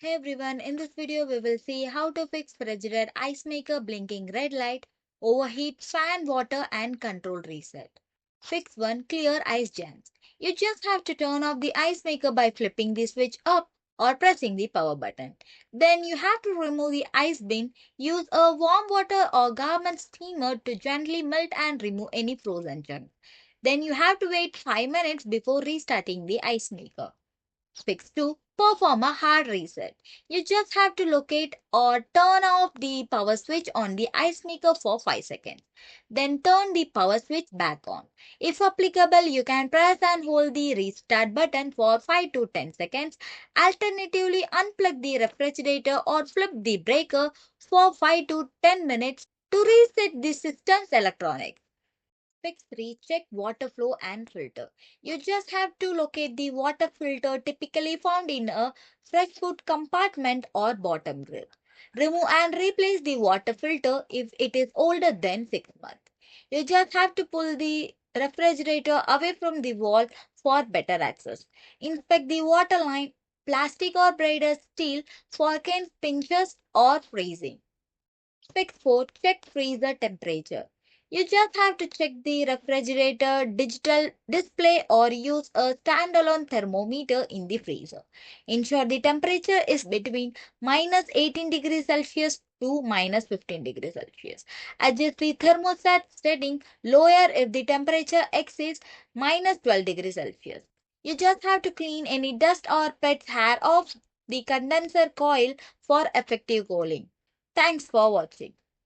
Hey everyone, in this video we will see how to fix Frigidaire ice maker blinking red light, overheat, fan water and control reset. Fix 1. Clear ice jams. You just have to turn off the ice maker by flipping the switch up or pressing the power button. Then you have to remove the ice bin. Use a warm water or garment steamer to gently melt and remove any frozen junk. Then you have to wait 5 minutes before restarting the ice maker. Fix 2. Perform a hard reset. You just have to locate or turn off the power switch on the ice maker for 5 seconds. Then turn the power switch back on. If applicable, you can press and hold the restart button for 5 to 10 seconds. Alternatively, unplug the refrigerator or flip the breaker for 5 to 10 minutes to reset the system's electronics. Fix 3. Check water flow and filter. You just have to locate the water filter typically found in a fresh food compartment or bottom grill. Remove and replace the water filter if it is older than 6 months. You just have to pull the refrigerator away from the wall for better access. Inspect the water line, plastic or braided steel for can pinches or freezing. Fix 4. Check freezer temperature. You just have to check the refrigerator digital display or use a standalone thermometer in the freezer. Ensure the temperature is between minus 18 degrees Celsius to minus 15 degrees Celsius. Adjust the thermostat setting lower if the temperature exceeds minus 12 degrees Celsius. You just have to clean any dust or pet's hair off the condenser coil for effective cooling. Thanks for watching.